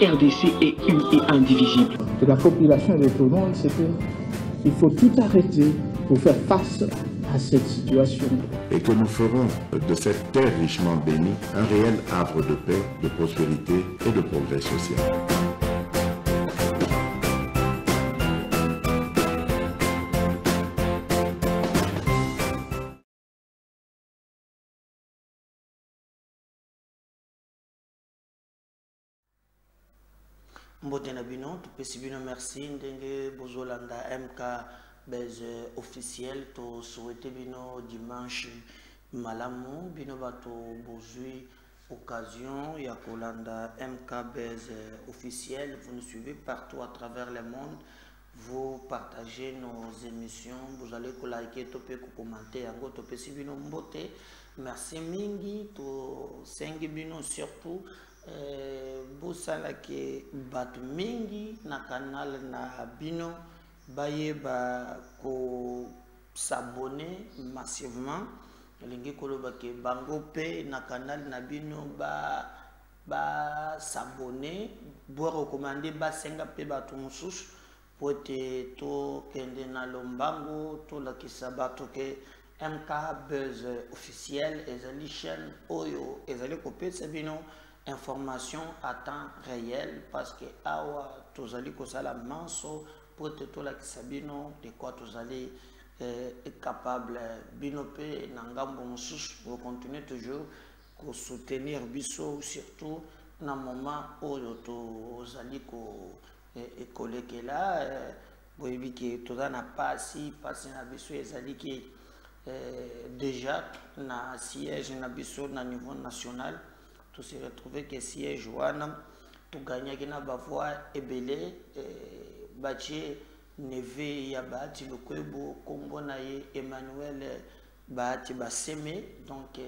RDC est une et indivisible. De la population de tout le monde, c'est qu'il faut tout arrêter pour faire face à cette situation. Et que nous ferons de cette terre richement bénie un réel havre de paix, de prospérité et de progrès social. Mbotena bino, tupesi bino merci ndenge bozolanda MK Base officiel to souhaiter bino dimanche malamu bino bato bozui occasion ya kolanda MK Base officiel. Vous nous suivez partout à travers le monde, vous partagez nos émissions, vous allez liker, tope commenter yango topesi bino mbote. Merci mingi to sengi bino surtout bosala ke bato mingi na canal na bino baye ba ko s'abonner massivement lingi koloba ke bango pe na canal na bino ba s'abonner bo recommander ba senga pe bato mususu pote to kende na lombango to la kisabato ke MK Base officiel ezali chaîne oyo ezali kopesa bino information à temps réel parce que awa tozali kosala manso pour te tola kisabino de quoi tozali est capable bino pe na ngambo mosusu pour continuer toujours ko soutenir biso surtout na moment oyo tozali ko ekolekela boyebi ke tozana pasi na biso ezali ki déjà na siège na biso na niveau national. Tout se retrouver que siège wana tout gagner qui na bavoie ebele bachi neve ya bati lokwebo kombo na ye Emmanuel bati baseme donc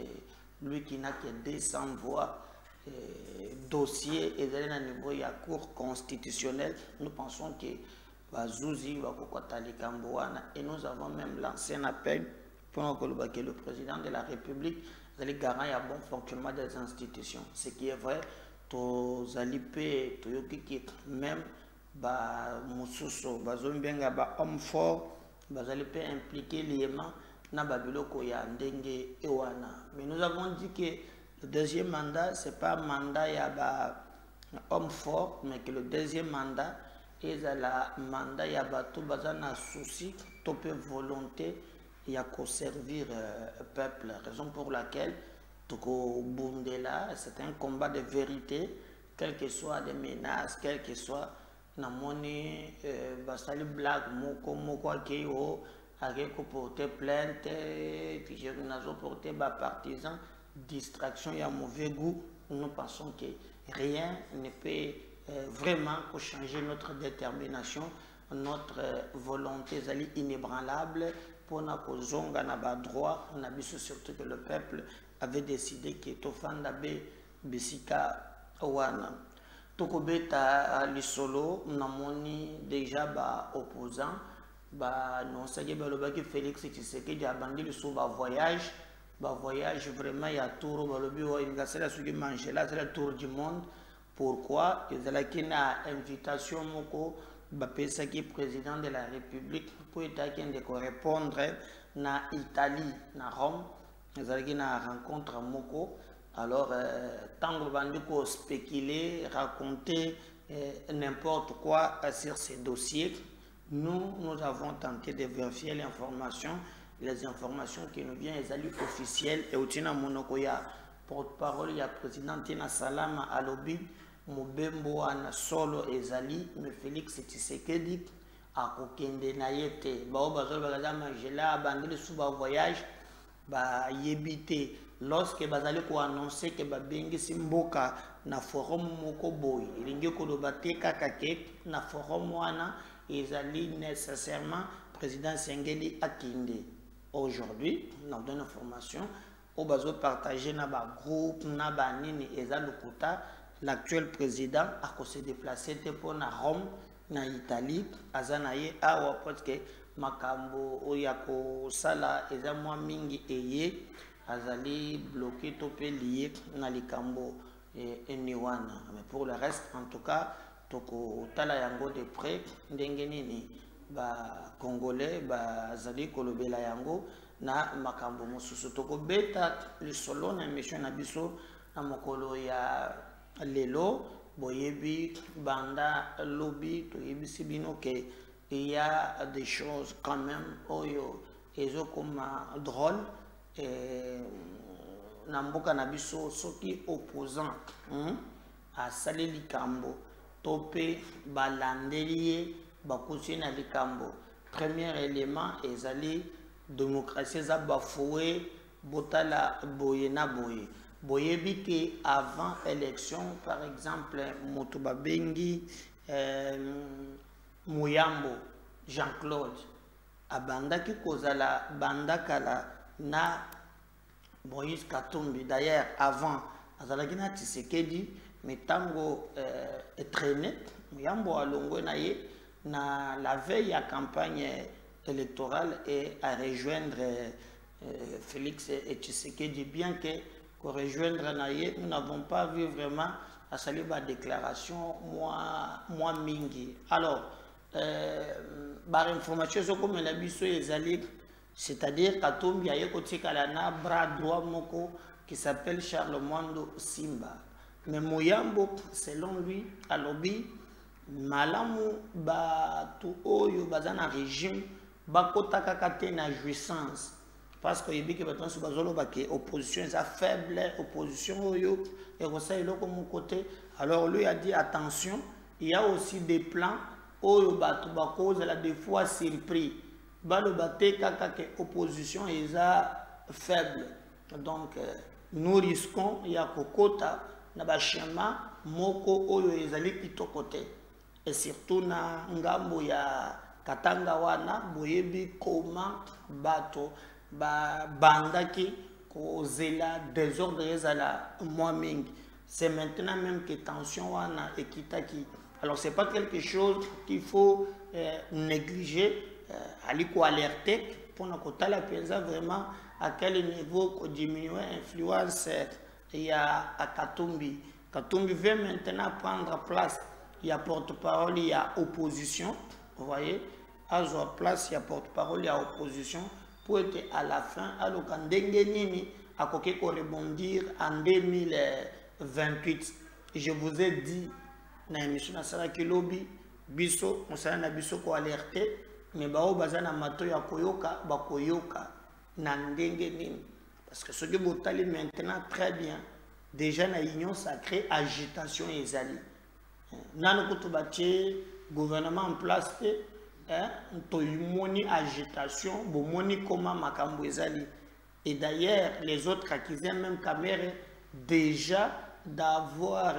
lui qui n'a que 200 voix dossier et dans le niveau ya cour constitutionnelle. Nous pensons que bazouzi bakokota likambo wana et nous avons même lancé un appel pour que le président de la République les garants et bon fonctionnement des institutions. Ce qui est vrai, tous alipé, même Moussousso, Bazombenga, homme fort, Bazalipé impliqué liément dans Babiloko ya Ndenge et Wana. Mais nous avons dit que le deuxième mandat, ce n'est pas un mandat ya homme fort, mais que le deuxième mandat est le mandat ya tout bazana souci, topé volonté. Il y a qu'à servir le peuple, raison pour laquelle Toko Bundela, c'est un combat de vérité, quelles que soient des menaces, quelles que soient na moni basali blague moko akeo akeko porter plainte puis je n'azo porter ba partisan distraction et mauvais goût. Nous pensons que rien ne peut vraiment changer notre détermination, notre volonté est inébranlable. Pour na na droit, on a vu surtout que le peuple avait décidé que Tofanda be Besika wana. Tokobeta lisolo namoni déjà ba opposant ba non ça que balobaki Félix Tshisekedi a bandé le sous ba voyage vraiment il y a tour balobi wa ingasela suki mangela c'est le tour du monde. Pourquoi ils allaient na invitation moko Bapesa qui est président de la République pour de répondre na Italie, na Rome, nous avons na rencontre à Moko. Alors, tant que nous spéculer, raconter n'importe quoi sur ces dossiers, nous avons tenté de vérifier l'information, les informations qui nous viennent, les alliés officiels et aussi na Monoko ya porte-parole, il y a président Tina Salama à lobby. Mobembo ana solo ezali mais Félix Tshisekedi a kokende na yete ba bazolo bagaza mangela bandile sous ba voyage ba yebite lorsque bazali ko annoncer que ba bengi simboka na forum moko boy ilingi ko do bateka kake na forum wana ezali nécessairement président Sengeli akinde. Aujourd'hui nous donne information au bazo partager na ba groupe na ba nini ezalukuta. L'actuel président a se déplacé pour na Rome, na Italie, azanaye awa parce que makambo oyako sala ezamwa mingi eye azali bloqué topé lié na likambo et Niwana. Mais pour le reste, en tout cas, toko tala yango de près, ndenge nini ba Congolais ba zali kolobela yango na makambo mosusu toko beta le solo na mission na biso na mokolo ya lelo boyebi banda lobby to yebisi bino que il y a des choses quand même oyo ezo comme drôle et namboka na biso soki opposant a sali likambo topé balandelier bakusi na likambo. Premier élément ezali démocratie za bafoué botala boye na boye boyebi ke avant élection par exemple Motuba Bengi Muyambo Jean-Claude abandaki kozala bandakala na Moïse Katumbi. D'ailleurs avant azalaki na Tshisekedi mais tango traîné Muyambo alongwe na ye na la veille à campagne électorale et à rejoindre Félix et Tshisekedi, bien que pour rejoindre Naye, nous n'avons pas vu vraiment à saluer la déclaration moi mingi. Alors, par information comme la biso c'est-à-dire Katumbi a écouté kalana bras droit moko qui s'appelle Charles Mwando Simba. Mais Muyambo, selon lui, à lobby malamu ba tu oyo bazana régime bakotaka kate na jouissance parce que yebi ke batonso bazolo ba ke opposition est faible opposition oyo et ça il comme mon côté. Alors lui a dit attention, il y a aussi des plans oyo batu ba cause la des fois surpris balo baté kaka ke opposition est faible. Donc nous risquons ya kokota na ba schéma moko oyo ezali kitoko et surtout na ngambo ya Katanga wana boyebi comment bato ba bandaki kozela désordre ezala moi-même. C'est maintenant même que tension wana ekitaki. Alors c'est pas quelque chose qu'il faut négliger, aliko alerter pour na kotala penza vraiment à quel niveau ko diminuer influence il y a à Katumbi. Katumbi veut maintenant prendre place. Il y a porte-parole, il y a opposition. Vous voyez, à sa place, il y a porte-parole, il y a opposition. Pour être à la fin, alors quand Dengenini a rebondir en 2028. Je vous ai dit, dans l'émission de Lobby, biso, on s'est biso ko alerté, mais bao bazana mato ya koyoka, bakoyoka, nan Dengenini. Parce que ce que vous avez maintenant très bien, déjà dans l'union sacrée, agitation et zali. Nano kutubati gouvernement en place moni agitation bomoni comment makambo ezali. Et d'ailleurs les autres accusés même caméra déjà d'avoir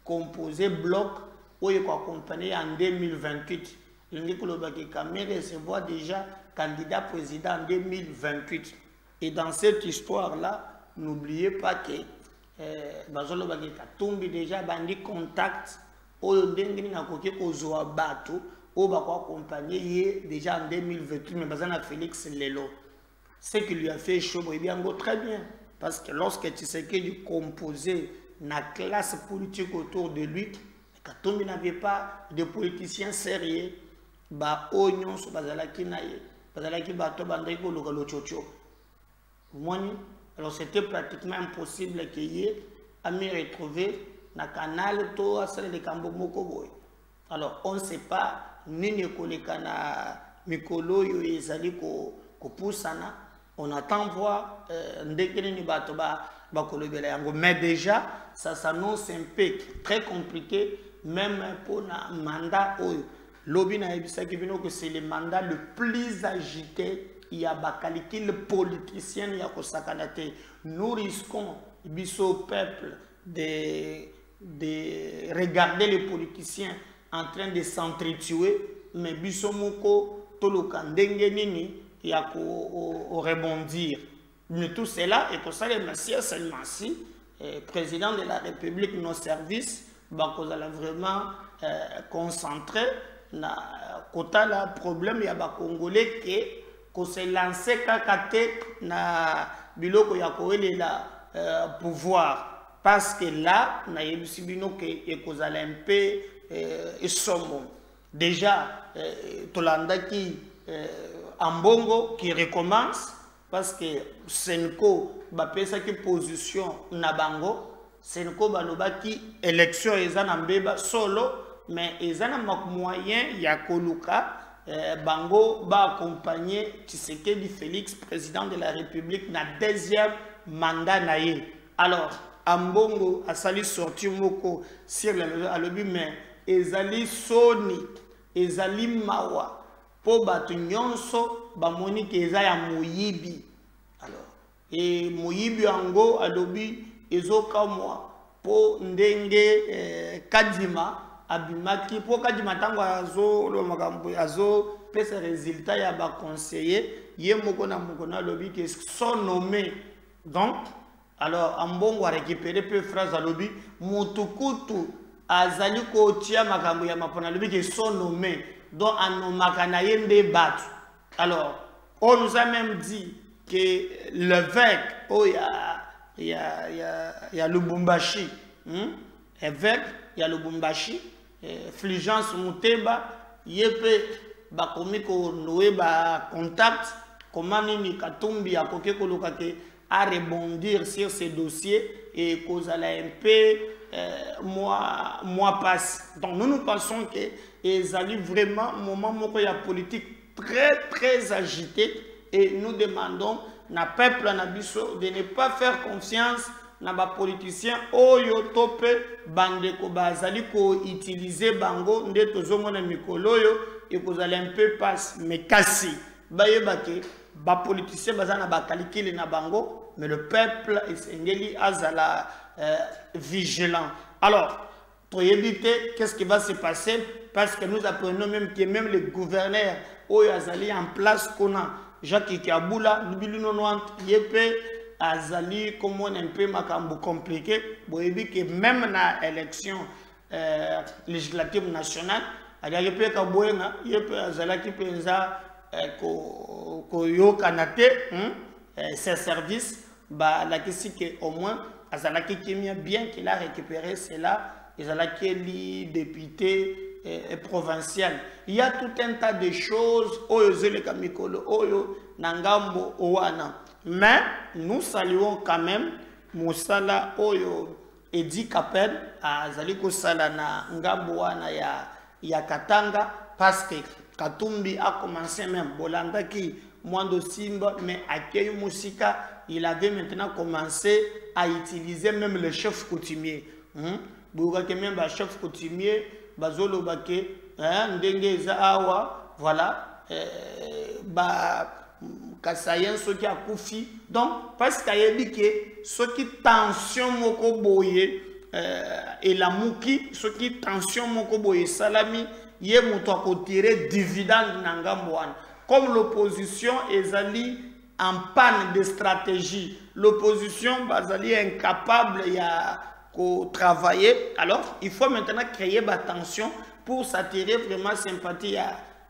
composé bloc où il accompagné en 2028. Il que caméra se voit déjà candidat président en 2028. Et dans cette histoire là, n'oubliez pas que bazolo bageka tombi déjà bandi contact oyo ndenge na koke kozwa bato o ba ko accompagner déjà en 2028 mais bazana Félix Lelo. Ce qui lui a fait chaud et bien très bien parce que lorsque Tshisekedi composait la classe politique autour de lui, Katumbi n'avait pas de politiciens sérieux ba oignon so bazalaki naye bazalaki bato bandai ko lokalo chocho moni. Alors c'était pratiquement impossible qu'il y ait à me retrouver dans le canal to asale de Kambo Mokoboy. Alors on ne sait pas ni ne koleka na mikolo yo ezali ko pusana. On attend voir ndekene ni bato ba kolobela yango. Mais déjà ça s'annonce un peu très compliqué même pour na mandat oyo. Lobby na ebisa ki bino que c'est le mandat le plus agité. Il y a des qualités politiciennes, il y a des nous risquons, biso peuple, de regarder les politiciens en train de s'entretuer, mais biso moko, toloka ndenge nini, il y a qu'au rebondir. Mais tout cela, et pour ça, le Messie seulement si, président de la République, nos services, qu'on a vraiment concentré, na kota la problème, il y a des Congolais qui qu'on s'est lancé kakate na biloko ya koele la pouvoir parce que là, on a eu un peu sombre. Déjà, Tolanda qui Ambongo qui recommence, parce que Senko va faire sa position Nabango, Senko va qui élection est solo, mais ils ont un moyen, il y a Koluka. Bango va accompagner Tshisekedi Félix, président de la République, dans le deuxième mandat. Alors, Ambongo a sali sorti moko sur le lobby, mais ezali soni, ezali mawa, po batu nyonso bamoni ke eza ya moyibi. Alors, et moyibi ango alobi ezoka moi po ndenge Kadima abimaki po Kadima tango azo lo makambo azo pesa résultat ya ba conseiller ye moko na lobby que sont nommés. Donc alors Ambongo a récupéré peu phrase à lobby mutukutu azali ko tia makambo ya mapona lobby que sont nommés donc anomaka na yende bat. Alors on nous a même dit que l'évêque oh il y a Lubumbashi évêque il y a Lubumbashi Fulgence Muteba yepe ba komi ko noé ba contact comment ni Katumbi a koke koloka ke à rebondir sur ces dossiers et cause à la MP mois passe. Donc nous pensons que ils allaient vraiment moment où il y a politique très agitée et nous demandons na peuple na biso de ne pas faire confiance na ba politicien oyo tope bande ko bazali ko utiliser bango nde tozomona mikolo yo et cause à la MP passe mais kasi bayeba ke ba politicien bazana ba calculer na bango mais le peuple est azala vigilant. Alors pour éviter qu'est-ce qui va se passer parce que nous apprenons même que même les gouverneurs oyo azali en place qu'on a Jacques Kiabula Lubiluno 90 yepe azali comme on un peu makambo compliqué pour éviter que même na élection législative nationale ali yepe ka boyenga yepe azala ki penza ko yo kanate ses services bah la question que au moins azala ki bien qu'il a récupéré cela azala ki député provincial. Il y a tout un tas de choses oyo zele kamikolo oyo nangambo owana. Mais nous saluons quand même Moussala Oyo Edi Kapel à Zaliko Sala na ngambo wana ya Katanga parce que Katumbi a commencé même Bolanda qui Mwando Simba mais Akeyu Musika il avait maintenant commencé à utiliser même le chef coutumier. Bougake même le chef coutumier Bazolo Bake ndenge za awa voilà Kasayen ce qui a koufi donc parce qu'il y a dit que ce qui tension moko boye et la mouki ce qui tension moko boye salami ye muto ko tirer dividende nangamboane comme l'opposition ezali en panne de stratégie l'opposition bazali incapable ya ko travailler alors il faut maintenant créer ba tension pour s'attirer vraiment sympathie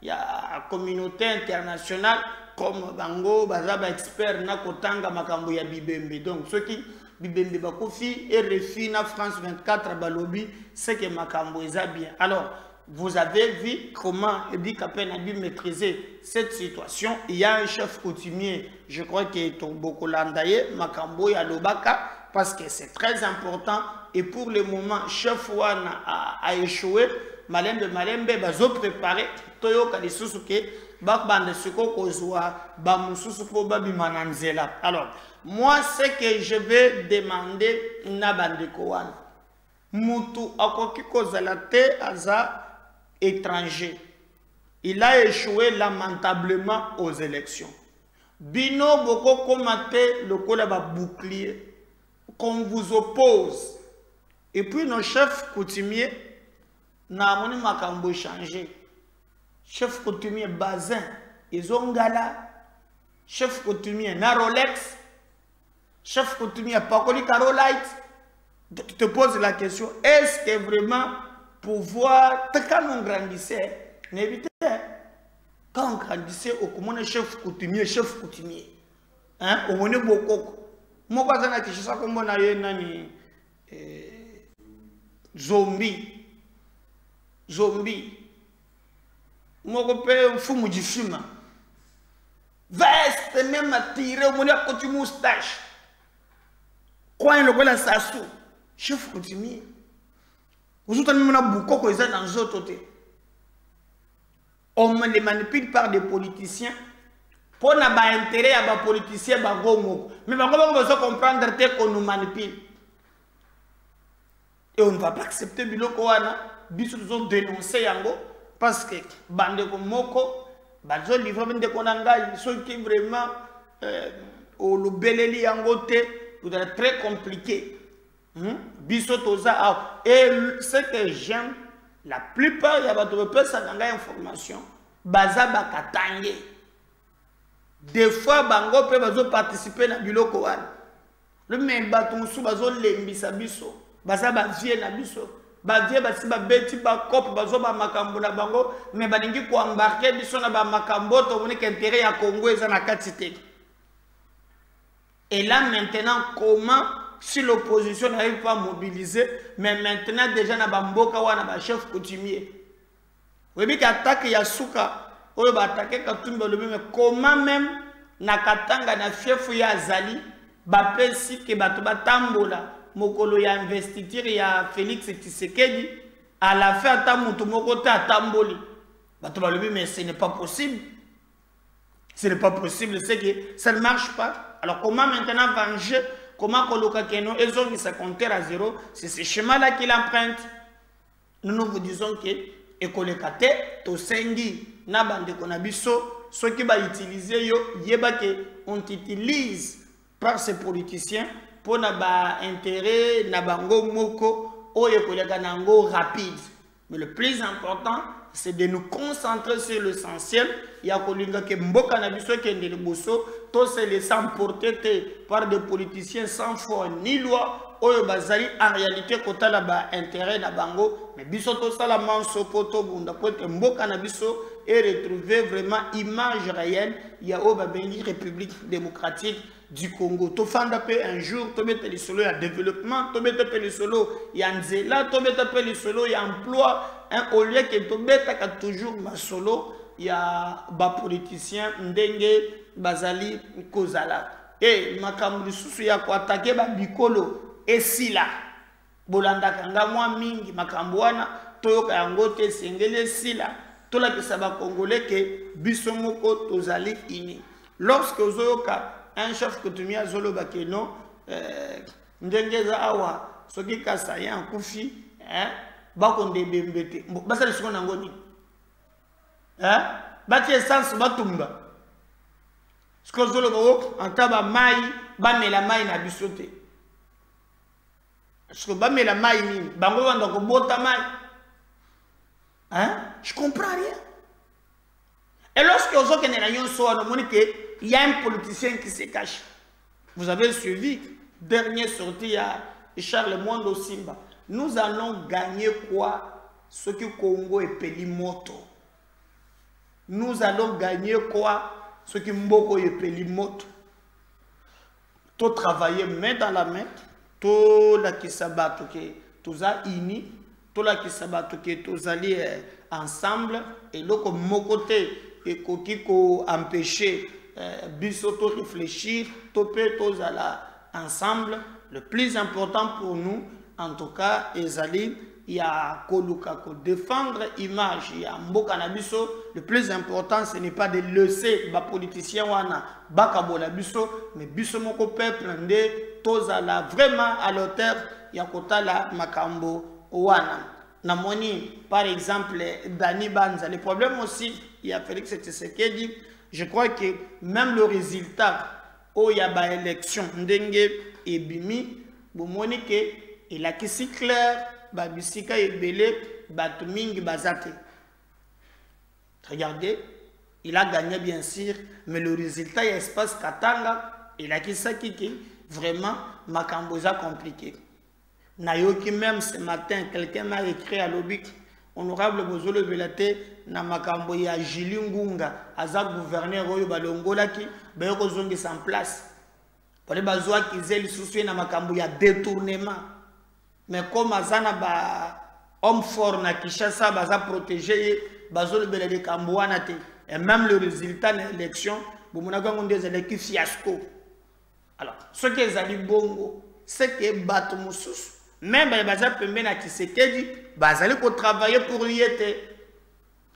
ya communauté internationale comme bango bazaba expert na kotanga makambo ya bibembe donc ceux qui bibembe bakofi et refi na France 24 balobi c'est que makambo eza bien. Alors vous avez vu comment Edi Kapel a dû maîtriser cette situation. Il y a un chef coutumier, je crois que Tomboko Landaye makambo ya lobaka parce que c'est très important et pour le moment chef wana a échoué. Malembe bazo préparé toyo kalisusuke bakbande suko kozwa ba mususu po babi mananzela. Alors moi ce que je vais demander na bandeko wana mutu akoki kozala te aza étranger il a échoué lamentablement aux élections bino boko komate lokola ba bouclier qu'on vous oppose et puis nos chefs coutumiers na moni makambo changer chef coutumier Bazin Ezongala chef coutumier na Rolex chef coutumier Pakoli Carolite tu te poses la question est-ce que vraiment pouvoir quand on grandissait n'évitez quand on grandissait au comment chef coutumier hein au moni bokoko mo bazana kishisa kombo na ye nani zombie moko pe fumu du fuma veste même à tirer au moni à côté moustache quoi le voilà sasu chef coutumier vous autres même na bukoko ils dans les autres côtés on les manipule par des politiciens pour na ba intérêt à ba politiciens ba gongo mais ba gongo besoin comprendre qu'on nous manipule et on ne va pas accepter biloko wana biso nous dénoncer yango parce que bande ko moko bazo livre bende ko nanga ceux qui vraiment au lobeleli yango te vous êtes très compliqué biso toza et ce que j'aime la plupart ya bato pe ça nanga information baza bakatange des fois bango pe bazo participer na biloko wana le même bato musu bazo lembisa biso baza ba vie na biso ba vie basi ba beti ba cop bazo ba makambo na bango mais balingi ko embarquer biso na ba makambo to moni que intérêt ya Congo eza na katite. Et là maintenant comment si l'opposition n'arrive pas à mobiliser mais maintenant déjà na ba mboka wana ba chef coutumier webi ka attaque ya suka oyo ba attaquer Katumbi lobi mais comment même na Katanga na chef ya Azali ba pesi ke bato batambola mokolo ya investiture ya Félix Tshisekedi à la fin ta mutu moko ta tamboli bato balobi mais ce n'est pas possible, c'est que ça ne marche pas. Alors comment maintenant venger, comment coloca keno ezongi qui se compter à zéro, c'est ce schéma là qu'il emprunte. Nous vous disons que ekolekate to sengi na bande konabiso ceux qui va utiliser yo yeba que on utilise par ces politiciens pour n'aba intérêt n'abango moko oye koleka nango rapide. Mais le plus important c'est de nous concentrer sur l'essentiel. Il y a kolinga ke mboka na biso ke ndele boso to se laisser emporter par des politiciens sans foi ni loi oyo bazali en réalité kota la ba intérêt na bango mais biso to sala manso poto bunda pour que mboka na biso et retrouver vraiment image réelle ya o ba bengi République démocratique du Congo. To fanda pe un jour to mettre les solo ya développement, to mettre pe les solo ya nzela, to mettre pe les solo ya emploi, hein, au lieu que to mettre ka toujours ma solo ya ba politicien ndenge bazali kozala. Et makambu susu ya ko attaquer ba bikolo esila. Bolanda kanga mwa mingi makambu wana toyoka yango te sengele sila. Tola ke saba congolais ke biso moko tozali ini. Lorsque ozoyoka un chef coutumier à Zolo Bakeno, Ndengeza Awa, Soki Kasaya, Koufi, Bakonde Bembete, Basa le second angoni. Bati essence Batumba. Ce que Zolo Bawok, en taba maï, Bame la maï na bisote. Ce que Bame la maï mine, Bango Wanda Bota maï. Je comprends rien. Et lorsque vous avez il y a un politicien qui se cache. Vous avez suivi, dernière sortie à Charles Mondo Simba. Nous allons gagner quoi? Ce que Congo est Pelimoto. Nous allons gagner quoi? Ce que Mboko est Pelimoto. Tout travailler main dans la main. Tout la qui s'abat, tout ça uni. Tout la qui s'abat, tout alliés ensemble. Et donc, mon côté, et qui empêcher bisoto réfléchir, topé tous ensemble. Le plus important pour nous, en tout cas, Ezali, il y a Koluka, défendre l'image, il y a Mbokanabiso. Le plus important, ce n'est pas de laisser les politiciens wana bakabola biso, mais biso moko peuple ndé tozala vraiment à l'auteur ya kota la makambo wana. Namoni, par exemple, Dani Banza. Le problème aussi, il y a Félix Tshisekedi. Je crois que même le résultat, où il y a une élection, Ndenge et Bimi, il a qui si clair, Babisika et Belé, Batuming, Bazate. Regardez, il a gagné bien sûr, mais le résultat, il y a espace Katanga, il a qui ça qui vraiment, Makamboza compliqué. Nayoki même ce matin, quelqu'un m'a écrit à l'Obik, honorable Bozolo Belate, na makambo ya Jilingunga, aza gouverneur oyo balongola ki, bayoko zongi sans place. Pour les bazoa qui zèle soucié na makambo ya détournement. mais comme azana ba homme fort na Kinshasa baza protégé bazo le belé Kambouana te et même le résultat de l'élection bomonaka des élections fiasco. Alors ce que ezali bongo c'est que bato mususu même les baza pembe na Kisekedi bazali ko travailler pour lui était.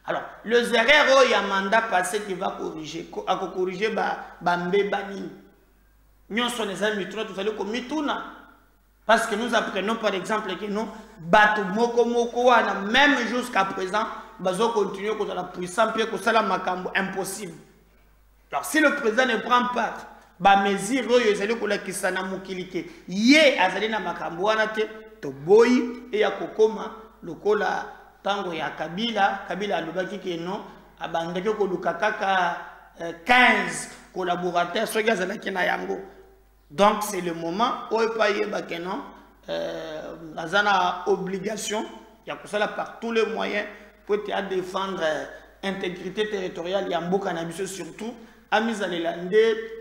Alors le erreur il y a mandat passé qui va corriger à corriger ba mbebani nyonso les amis tout allez comme mituna. Parce que nous apprenons par exemple que nous bato moko wana même jusqu'à présent bazo continuer que la puissance puis que ça la makambo impossible. Alors si le président ne prend pas ba mesure yo ezali ko la kisana mukilike ye azali na makambo wana te to boyi e ya kokoma lokola tango ya Kabila alobaki ke non abandeke ko lukakaka 15 collaborateurs so gazala kina yango. Donc c'est le moment où il paye bakeno azana obligation ya kusala par tous les moyens pour te défendre intégrité territoriale ya mboka na biso surtout a mis à l'élande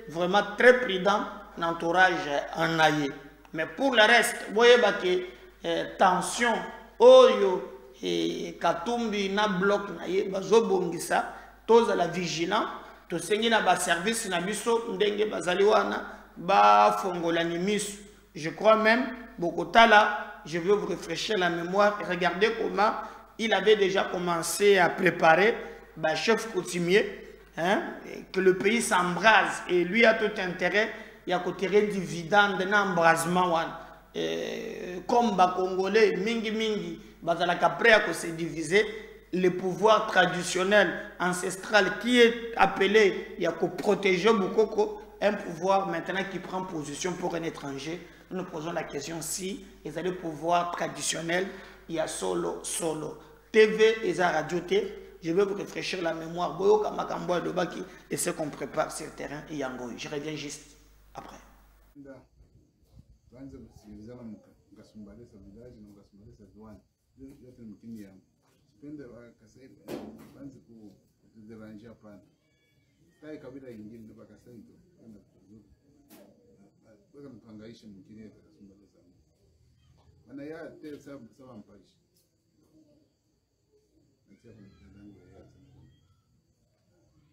vraiment très prudent l'entourage en aïe. Mais pour le reste voyez que tension oyo et katumbi na bloc na ye bazo bongisa toza la vigilant to sengi na ba service na biso ndenge bazali wana. Je crois même, Bokotala, je veux vous rafraîchir la mémoire et regardez comment il avait déjà commencé à préparer le chef coutumier, hein, que le pays s'embrase et lui a tout intérêt, il y a côté dividende, un embrasement. Comme les Congolais, mingi, après à se diviser, le pouvoir traditionnel, ancestral qui est appelé, il y a qu'à protéger Bokoko. Un pouvoir maintenant qui prend position pour un étranger, nous nous posons la question si ils ont le pouvoir traditionnel, il y a solo. TV et la radio T, je vais vous rafraîchir la mémoire. Et ce qu'on prépare sur le terrain, et Yango. Je reviens juste après.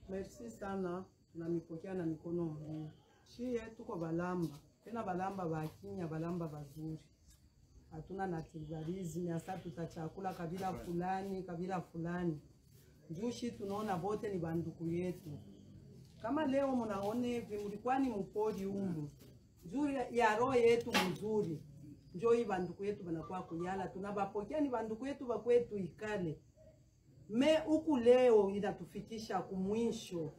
Merci sana tunamipokea na mikono mbili. Shie tuko balamba. Tena balamba bakinya balamba bazuri. Hatuna naturalism hasa tutachakula kabila fulani. Jushi tunaona wote ni banduku yetu. Kama leo mnaone hivi mlikuwa ni mpodi humu. Nzuri ya roho yetu mzuri. Njoo hii banduku yetu banakuwa kuyala tunabapokea ni banduku yetu bakwetu ikale. Me huku leo inatufikisha kumwisho.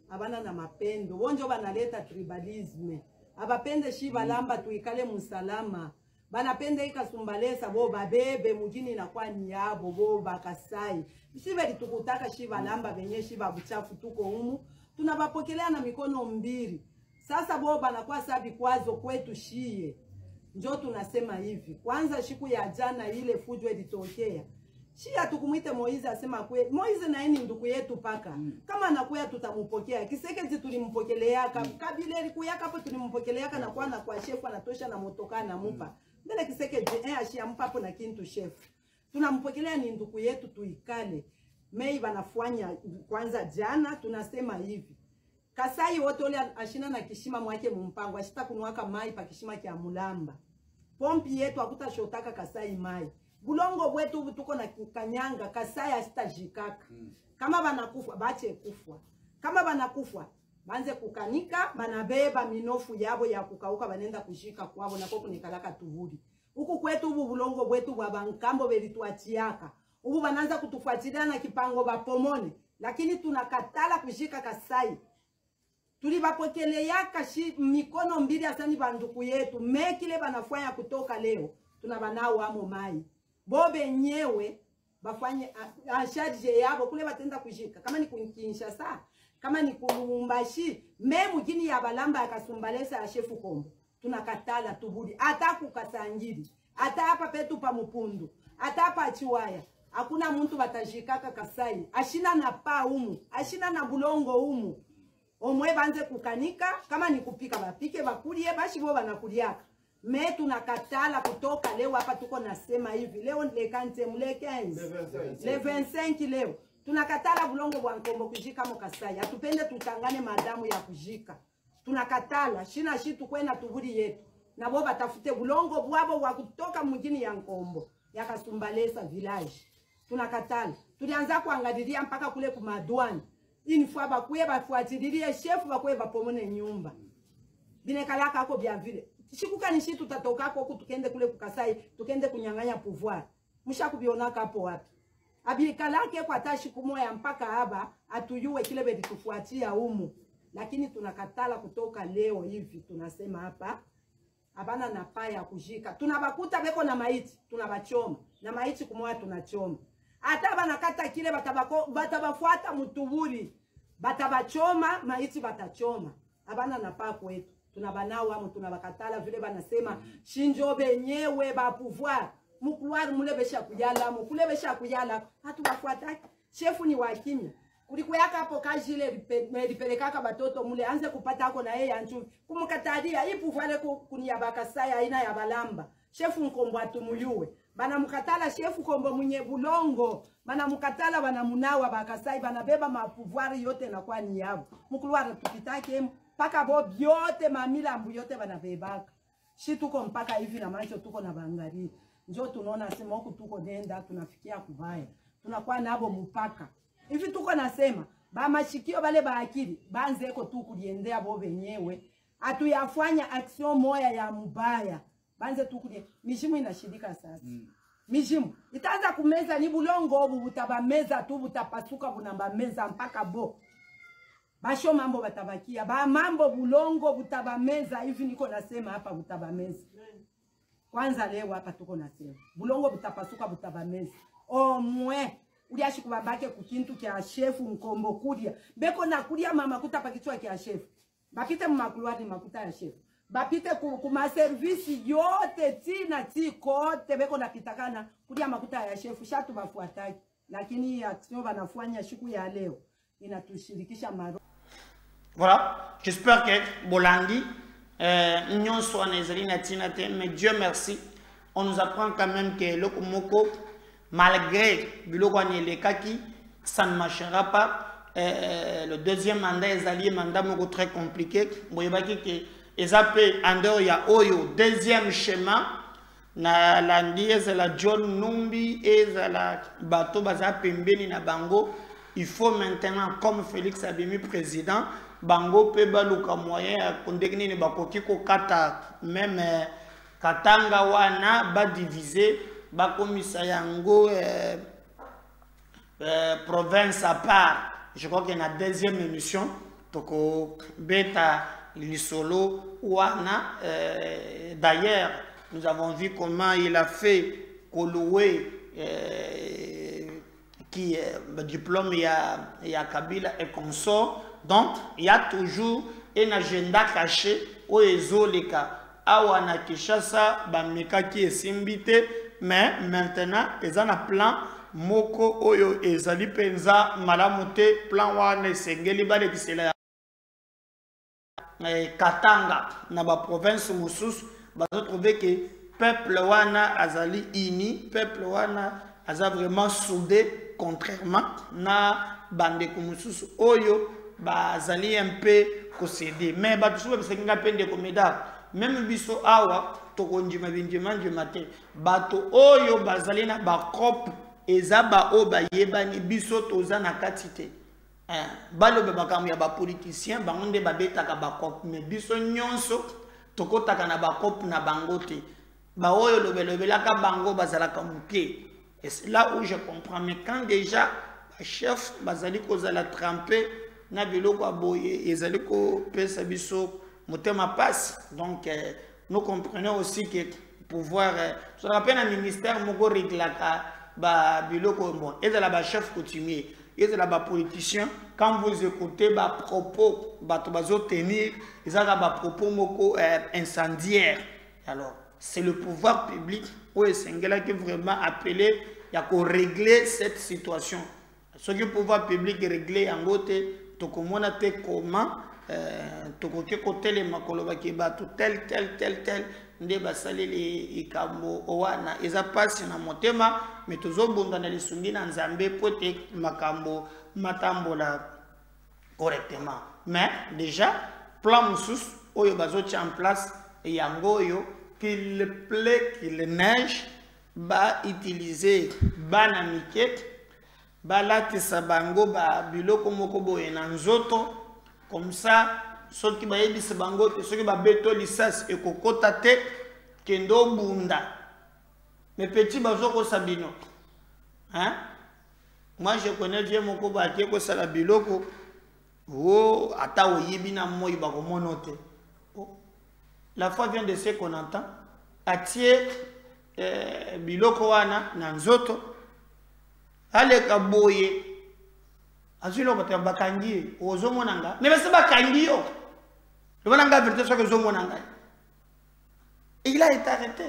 Abana na mapendo. Wonjo banaleta tribalism. Abapende shi balamba tuikale musalama. Banapende ikasumbalesa bo babebe mujini na kwa ni yabo bo bakasai. Sibeli tukutaka shi balamba benye shi babuchafu tuko humu. Tunabapokelea na mikono mbili. Sasa bo banakuwa sabi kwazo kwetu shie. Njoo tunasema hivi. Kwanza siku ya jana ile fujo ilitokea. Shia tukumuite Moize asema kwe. Moize na yeye ndugu yetu paka. Kama anakuya tutampokea. Kisekezi tulimpokelea. Kabila ilikuya hapo tulimpokelea na kwa chef anatosha na motoka na mupa. Mbele Kisekezi ashia mpa hapo na kintu chef. Tunampokelea ni ndugu yetu tuikale. Mei banafanya kwanza jana tunasema hivi. Kasai wote ole ashina na kishima mwake mumpango ashita kunwaka mai pa kishima kia Mulamba. Pompi yetu akutashotaka Kasai mai. Bulongo bwetu tuko na kanyanga Kasai asitajikaka. Kama banakufa bache kufwa. Kama banakufa banze kukanika banabeba minofu yabo ya kukauka banenda kushika kwabo nako kunikalaka tuvudi. Huku kwetu ubu bulongo bwetu babankambo belituachiaka. Ubu bananza kutufuatilia na kipango bapomone. Lakini tunakatala kushika Kasai. Tulibapokelea kashi mikono mbili asani banduku yetu. Mekile banafanya kutoka leo. Tunabanao amo mai. Bobe nyewe bafanye asharje yabo kule batenda kushika. Kama ni Kinshasa, kama ni Kulumbashi, memu jini ya balamba ya kasumbalesa ya shefu Kombo. Tunakatala tubudi. Ata kukasangiri. Ata hapa petu pa Mupundu. Ata hapa Chiwaya. Hakuna mtu batajikaka Kasai. Ashina na pa umu. Ashina na bulongo umu. Omwe banze kukanika. Kama ni kupika bapike bakulie. Bashi bo banakuliaka. Me tunakatala kutoka leo hapa tuko nasema hivi. Leo le 15 le 15. Le 25 leo. Tunakatala bulongo bwa Nkombo kujika mukasai. Atupende tutangane madamu ya kujika. Tunakatala shina shitu kwenda tuburi yetu. Na bo batafute bulongo bwabo wa kutoka mjini ya Nkombo. Ya Kasumbalesa village. Tunakatala. Tulianza kuangalilia mpaka kule kumadwani. Ini fwa bakuye bafuatililie chef bakuye bapomone nyumba. Binekalaka ako bya vile. Shikuka nishi tutatoka huko tukende kule kukasai, tukende kunyang'anya pouvoir. Mushakubiona kapo wapi? Abikalake kwa tashi kumoya mpaka haba atuyue kile bedi tufuatia humu. Lakini tunakatala kutoka leo hivi tunasema hapa. Abana na paya kujika. Tunabakuta beko na maiti, tunabachoma. Na maiti kumoya tunachoma. Hata banakata kile batabafuata mutuburi. Batabachoma, maiti batachoma. Abana na paya kwetu. Tunabanawa mu tunabakatala vile banasema shinjo benyewe ba pouvoir mukuluari mule besha kujala mukule besha kujala hatu bafuata chefu ni wakimya kulikuweka hapo kajile lipelekaka batoto mule anze kupata hako na yeye anchu kumkatalia hii pouvoir kunia bakasaya aina ya balamba chefu Nkombo atumuyue bana mukatala chefu Kombo mwenye bulongo bana mukatala bana munawa bakasai bana beba ma pouvoir yote na kwa ni yabo mukuluari tukitake paka bo byote mamila mbu yote banabebaka. Shi tuko mpaka hivi na macho tuko na bangari. Njoo tunaona sema huku tuko nenda tunafikia kubaya. Tunakuwa nabo mpaka. Hivi tuko nasema ba mashikio bale ba akili banze eko tu kuliendea bo benyewe. Atuyafanya action moya ya mbaya. Banze tu kulie. Mishimu inashirika sasa. Mishimu itaanza kumeza ni bulongo obu butabameza tu butapasuka bunamba meza mpaka bo. Basho mambo batabakia, ba mambo bulongo butabameza hivi niko nasema hapa butabameza. Kwanza leo hapa tuko nasema. Bulongo butapasuka butabameza. Omwe uliashi kubabake kukintu kia shefu Nkombo kulia. Beko na kulia mama kutapa kichwa kia shefu. Bapite mmakuluari makuta ya shefu. Bapite kuma servisi yote tina kote beko na kitakana kulia makuta ya shefu shatu bafuataki. Lakini action banafanya siku ya leo inatushirikisha maro. Voilà, j'espère que Bolandi, nous sommes mais Dieu merci, on nous apprend quand même que le Komoko, malgré le Kaki, ça ne marchera pas. Le deuxième mandat est un mandat très compliqué. Vous voyez que les appels en dehors, il y a Oyo, deuxième schéma. Na landi la John Numbi et la bateau baza pembeni na bango. Il faut maintenant, comme Félix Abimi président, bango pe baluka moyen kondekni ne bakoki ko kata même katanga wana ba diviser ba komisa yango province à part. Je crois qu'il y a une deuxième émission toko beta lisolo wana d'ailleurs nous avons vu comment il a fait Kolowe qui diplôme il y a Kabila et consort. Donc il y a toujours un agenda caché au ezoleka awana Kinshasa bameka qui est simbité mais maintenant ils ont un plan moko oyo ezali penza malamuté plan wana sengeli bale kisela Katanga na ba province mususu bazo trouver que peuple wana azali uni peuple wana aza vraiment soudé contrairement na bande kumususu oyo bazali un peu concédé mais batusuba bisenga pende komeda même biso awa tokondima bindima ndimate bato oyo bazali na ba cop ezaba o bayebani biso toza na katite balobe bakamu ya ba politicien bangonde babetaka ba cop mais biso nyonso tokotaka na ba cop na bangote ba oyo lobelobelaka bango bazalaka muke. Et c'est là où je comprends. Mais quand déjà, le chef, bazali kozala trempé, na biloko aboye, ezali ko pesa biso motema passe. Donc nous comprenons aussi que pouvoir je rappelle un ministère moko réglaka ba biloko bon, ezala ba chef coutumier, ezala ba politicien, quand vous écoutez ba propos bato bazo tenir, ezala ba propos moko incendiaire. Alors, c'est le pouvoir public où Sengela qui vraiment appelé à régler cette situation. Ce que le pouvoir public régler en côté, to komona te comment to côté les makoloba qui bat tel nde basaleli ikambo owana eza pasi na motema me tozobunda na lisungi na nzambe po ete makambo matambola correctement. Mais déjà plan mosusu oyo bazotia en place yango oyo qu'il plaît qu'il neige ba utiliser bana mike balatisa bango ba biloko moko boye na nzoto comme ça soki bayebisa bango te soki babeto lisasi ekokota te kendo bunda mes petits bazoko sabino hein. Moi je connais bien moko ba tie ko sala biloko oh ata oyibi na moi ba ko monote. La foi vient de ce qu'on entend atie biloko wana na nzoto aleka boye azilo ko bakangi ozomonanga mais bese bakangi yo le bonanga vérité soit que ozomonanga il a été arrêté.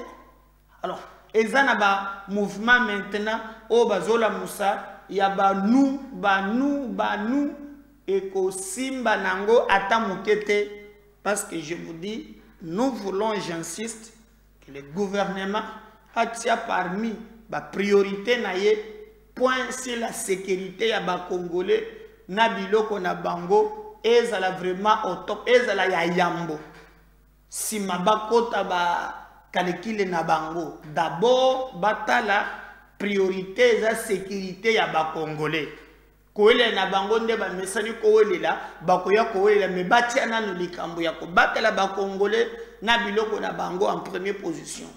Alors ezana ba mouvement maintenant o bazola musa ya ba nous et ko simba nango ata mokete parce que je vous dis nous voulons, j'insiste, que le gouvernement attire parmi la priorité naie point c'est la sécurité ya ba congolais na biloko na bango ezala vraiment au top ezala ya yambo si mabakota ba kalekile na bango d'abord batala priorité za sécurité ya ba congolais koele na bango nde ba mesani kowelela bakoya kowelela me batia nanu likambo ya ko batela ba congolais na biloko na bango en première position.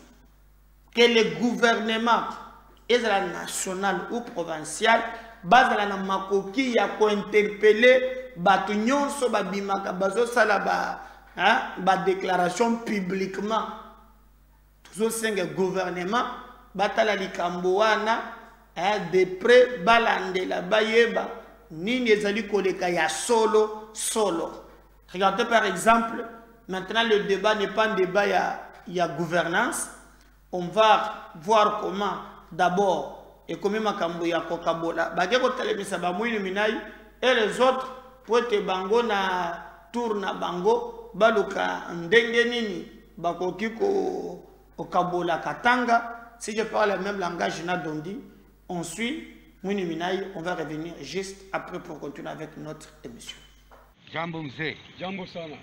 Que le gouvernement ezala national ou provincial bazala na makoki ya ko interpeller batu nyonso babimaka bazo sala ba déclaration publiquement toujours cinq gouvernement batala likambo wana de près balandela bayeba nini ezali koleka ya solo. Regardez par exemple, maintenant le débat n'est pas un débat il y a gouvernance. On va voir comment d'abord et comment makambo ya kokabola bageko telemisa ba mwini minai et les autres pour te bango na tour na bango baluka ndenge nini bakoki ko okabola katanga. Si je parle le même langage na dondi on suit mwini minai, on va revenir juste après pour continuer avec notre émission. Jambo mzee. Jambo sana.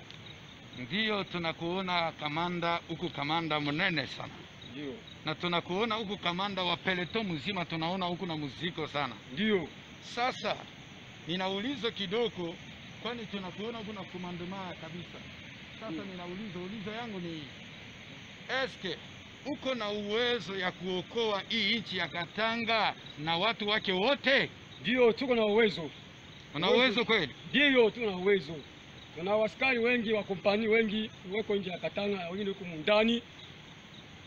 Ndio tunakuona kamanda huku, kamanda mnene sana. Ndio. Na tunakuona huku kamanda wa peleto mzima, tunaona huku na muziko sana. Ndio. Sasa ninaulizo kidogo, kwani tunakuona huku na komandema kabisa. Sasa ninaulizo, ulizo yangu ni eske uko na uwezo ya kuokoa hii nchi ya Katanga na watu wake wote? Ndio, tuko na uwezo. Una uwezo kweli? Ndio, tuna uwezo. Tuna waskari wengi wa kompani wengi weko nje ya Katanga, wengine wako ndani,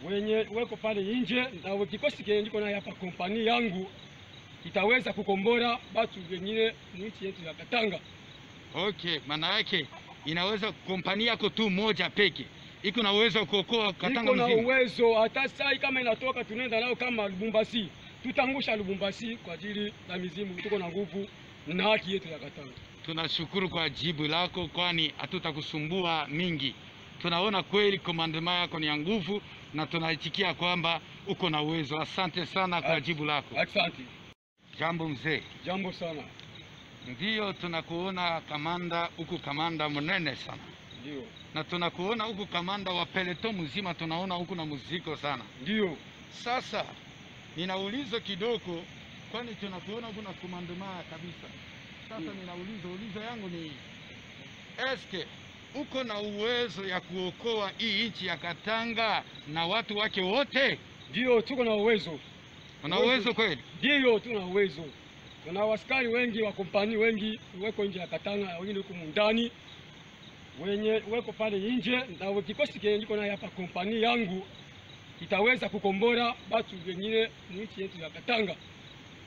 wenye weko pale nje, na kikosi kile ndiko na hapa kompani yangu itaweza kukombora watu wengine nchi yetu ya Katanga. Okay, maana yake inaweza kompani yako tu moja peke iko na uwezo kuokoa Katanga mzima? Iko na uwezo, hata sai kama inatoka tunaenda nao kama Lubumbashi, tutangusha Lubumbashi kwa ajili ya mizimu, tuko na nguvu na haki yetu ya Katanga. Tunashukuru kwa jibu lako, kwani hatutakusumbua mingi. Tunaona kweli komandema yako ni ya nguvu na tunaitikia kwamba uko na uwezo. Asante sana kwa jibu lako. Asante. Jambo mzee. Jambo sana. Ndio tunakuona kamanda huku, kamanda mnene sana. Ndio. Na tunakuona huku kamanda wa peleto mzima, tunaona huku na muziko sana. Ndio. Sasa ninaulizo kidogo, kwani tunakuona huku na komandema kabisa. Sasa ninaulizo, ulizo yangu ni eske uko na uwezo ya kuokoa hii nchi ya Katanga na watu wake wote? Ndio, tuko na uwezo. Una uwezo kweli? Ndio, tuna uwezo. Tuna waskari wengi wa kompani wengi weko nje ya Katanga, wengine wako ndani, wenye weko pale nje, na kikosi kile ndiko na hapa kompani yangu itaweza kukombora watu wengine nchi yetu ya Katanga.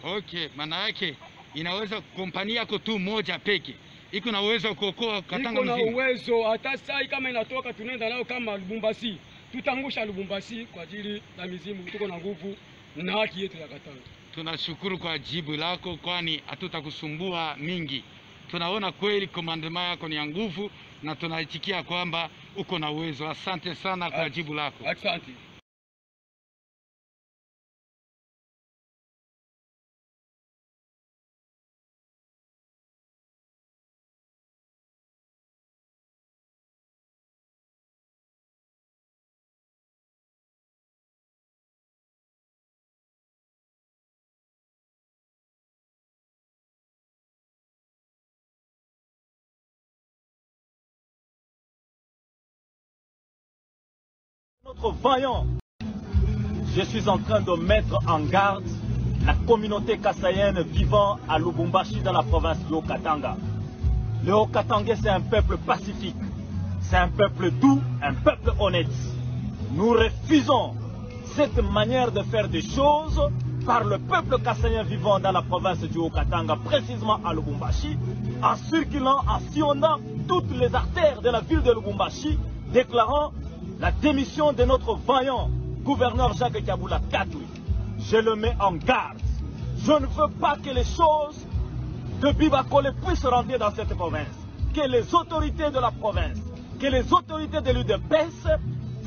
Okay, maana yake inaweza kompani yako tu moja peke iko na uwezo kuokoa Katanga mzima? Iko na uwezo, hata sai kama inatoka tunaenda nao kama Lubumbashi, tutangusha Lubumbashi kwa ajili ya mizimu, tuko na nguvu na haki yetu ya Katanga. Tunashukuru kwa jibu lako, kwani hatutakusumbua mingi. tunaona kweli komandema yako ni ya nguvu na tunaitikia kwamba uko na uwezo. Asante sana kwa jibu lako. Asante. Notre vaillant, je suis en train de mettre en garde la communauté kassaïenne vivant à Lubumbashi dans la province du Haut-Katanga. Le Haut-Katangais, c'est un peuple pacifique, c'est un peuple doux, un peuple honnête. Nous refusons cette manière de faire des choses par le peuple kassaïen vivant dans la province du Haut-Katanga, précisément à Lubumbashi, en circulant, en sillonnant toutes les artères de la ville de Lubumbashi, déclarant la démission de notre vaillant gouverneur Jacques Kabula Katoué. Je le mets en garde. Je ne veux pas que les choses de Bibakole puissent rentrer dans cette province. Que les autorités de la province, que les autorités de l'UDPS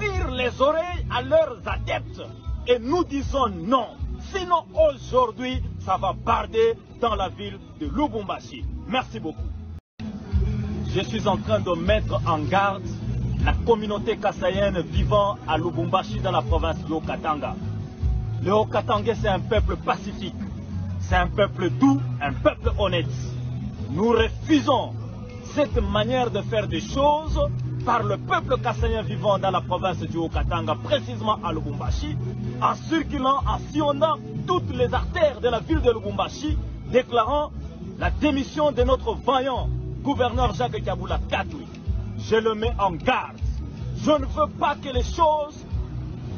tirent les oreilles à leurs adeptes. Et nous disons non. Sinon aujourd'hui, ça va barder dans la ville de Lubumbashi. Merci beaucoup. Je suis en train de mettre en garde la communauté kassaïenne vivant à Lubumbashi dans la province du Haut-Katanga. Le Haut-Katangais, c'est un peuple pacifique, c'est un peuple doux, un peuple honnête. Nous refusons cette manière de faire des choses par le peuple kassaïen vivant dans la province du Haut-Katanga, précisément à Lubumbashi, en circulant, en sillonnant toutes les artères de la ville de Lubumbashi, déclarant la démission de notre vaillant gouverneur Jacques Kabula Katoué. Je le mets en garde. Je ne veux pas que les choses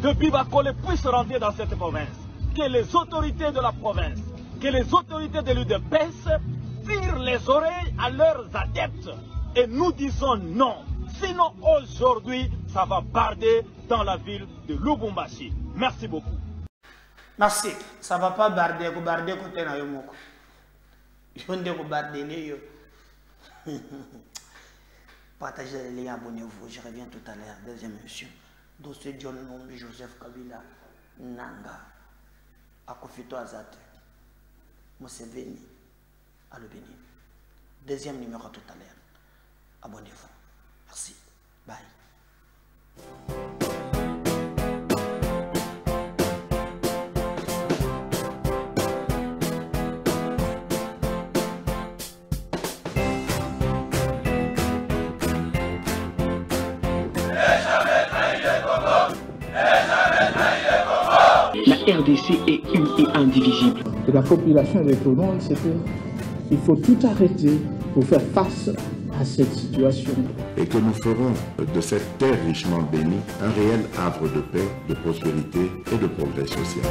de Bibakole puissent rentrer dans cette province. Que les autorités de la province, que les autorités de l'UDPS tirent les oreilles à leurs adeptes. Et nous disons non. Sinon aujourd'hui, ça va barder dans la ville de Lubumbashi. Merci beaucoup. Merci. Ça ne va pas barder côté na yomoko. Yonde ko barder yo. Partagez les liens, abonnez-vous. Je reviens tout à l'heure. Deuxième émission. Dossier John Nombi, Joseph Kabila, Nanga, Akofito Azate, Museveni, à le Bénin. Deuxième numéro tout à l'heure. Abonnez-vous. Merci. Bye. La RDC est une et indivisible. Et la population et tout le monde, c'est qu'il faut tout arrêter pour faire face à cette situation. Et que nous ferons de cette terre richement bénie un réel havre de paix, de prospérité et de progrès social.